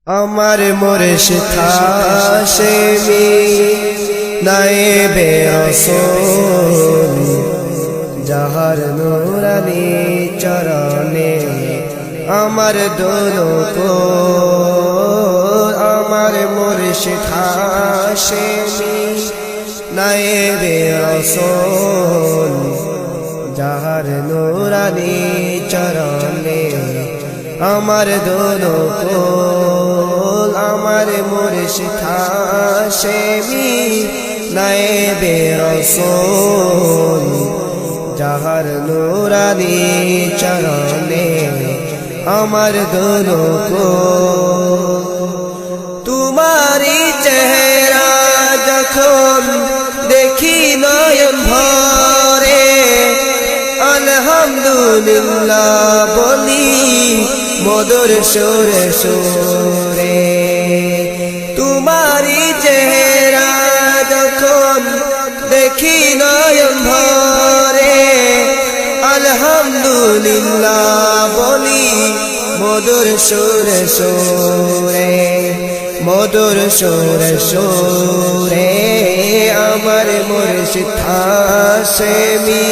আমার মুর্শিদ হাশেমি নায়েবে রাসূল যাহার নূরানি চরণে আমার দোলক আমার মুর্শিদ হাশেমি নায়েবে রাসূল যাহার নূরানি চরণে আমার দোলক আমার মুর্শিদ হাশেমি নায়েবে রাসূল যাহার নূরানি চরণে আমার দোলক তোমারি চেহারা যখন দেখি নয়ন ভরে আলহামদুলিল্লাহ বলি মধুর সুরে সুরে তোমারি চেহারা যখন দেখি নয়ন ভরে আলহামদুলিল্লাহ বলি মধুর সুরে সুরে মধুর সুরে সুরে আমার মুর্শিদ হাশেমি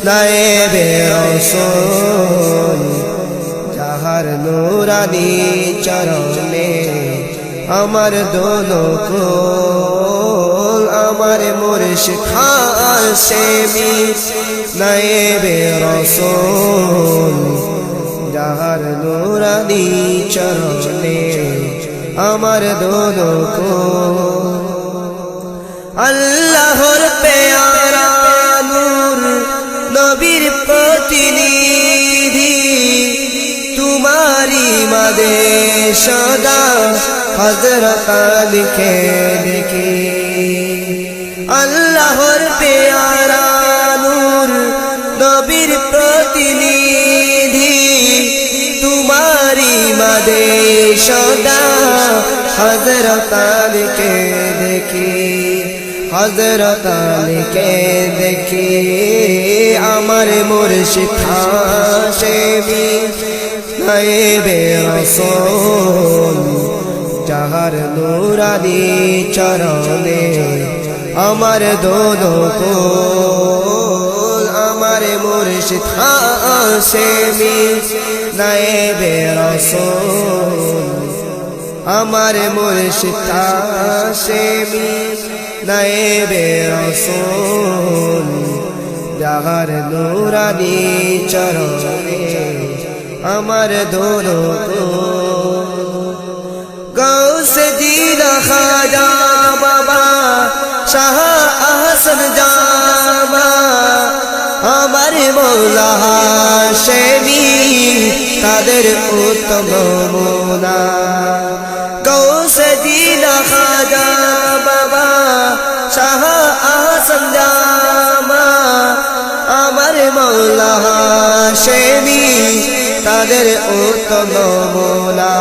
নায়েবে রাসূল যাহার নূরানি চরণে আমার দোলক আমার মুর্শিদ হাশেমি নায়েবে রাসূল যাহার নূরানি চরণে আমার দোলক আল্লাহর পেয়ারা নূর নবীর প্রতিনিধি তোমারি মাদে সদা হযরত আলীকে দেখি আল্লাহর পেয়ারা নূর নবীর প্রতিনিধি তোমারি মাদে সদা হযরত আলীকে দেখি হযরত আলীকে দেখি আমার মুর্শিদ হাশেমি নায়েবে রাসূল যাহার নূরানি চরণে আমার দোলক আমার মুর্শিদ হাশেমি নায়েবে রাসূল আমার মুর্শিদ হাশেমি নায়েবে রাসূল যাহার নূরানি চরণে আমার দোলক গাউসে জিলা খাজা বাবা শাহ আহসান জামা আমার মওলা হাশেমি তাদের উত্তম নমুনা গাউসে জিলা খাজা বাবা শাহ আহসান জামা আমার মওলা হাশেমি তাদের উত্তম নমুনা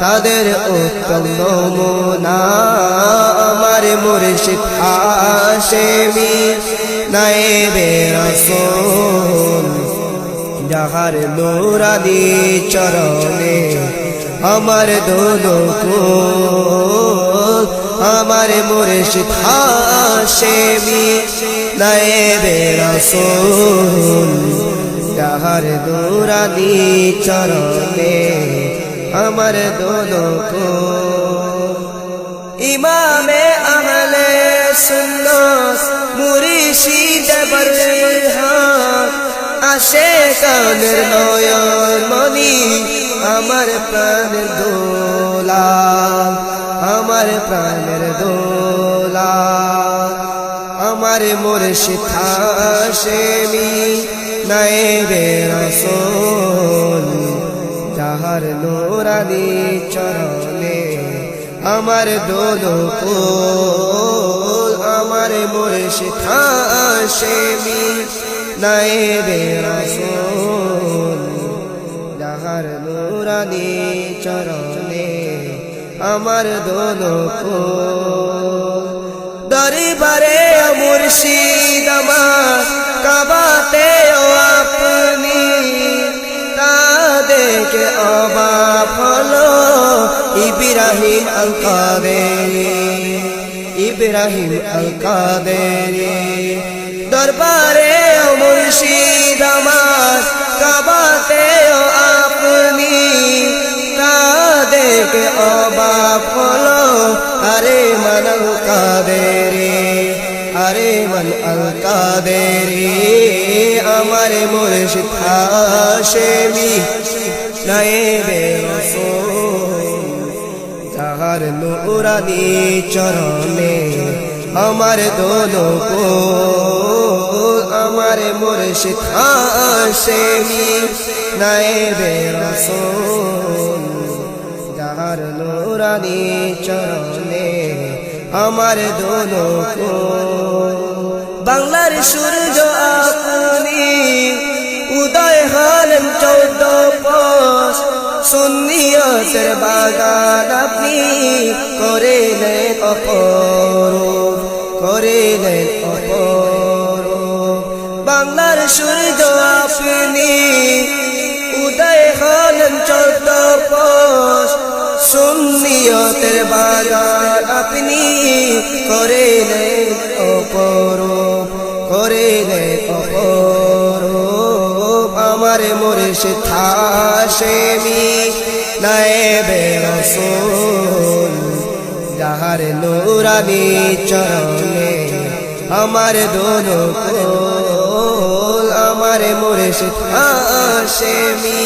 তাদের উত্তম নমুনা আমার মুর্শিদ হাশেমি নায়েবে রাসূল যাহার নূরানি চরণে আমার দোলক আমার মুর্শিদ হাশেমি নায়েবে রাসূল যাহার নূরানি চরণে আমার দোলক ইমামে আহলে সুন্নাত মুর্শিদ বরহান আশিকানের নয়ন মনি আমার প্রাণের দোলা আমার প্রাণের দোলা আমার মুর্শিদ হাশেমি নায়েবে রাসূল যাহার নূরানি চরণে আমার দোলক আমার মুর্শিদ হাশেমি নায়েবে রাসূল যাহার নূরানি চরণে আমার দোলক দরবারে মুর্শিদ আমার কাবাতে আপনি তা দেখে অবাক হলো ইব্রাহিম আল কাদেরি ইব্রাহিম আল কাদেরি দরবারে ও মুর্শিদ আমার কাবাতে ও আপনি তা দেখে অবাক হলো আরে মন আল কাদেরি আরে মন আল কাদেরি আমার মুর্শিদ হাশেমি নায়েবে রাসূল যাহার নূরানি চরণে আমার দোনো কুল আমার মুর্শিদ হাশেমি নায়েবে রাসূল যাহার নূরানি চরণে আমার দোনো কুল বাংলার সূর্য আপনি উদয় হলেন 14 পৌষ সুন্নিয়তের বাগান আপনি করিলেন অপরূপ করিলেন অপরূপ বাংলার সূর্য আপনি উদয় হলেন 14 পৌষ সুন্নিয়তের বাগান আপনি করিলেন অপরূপ করিলেন অপরূপ আমার মুর্শিদ হাশেমি নায়েবে রাসূল যাহার নূরানি চরণে আমার দোনো কুল আমার মুর্শিদ হাশেমি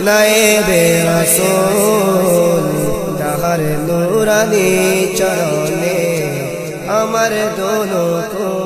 নায়েবে রাসূল যাহার নূরানি চরণে আমার দোনো কুল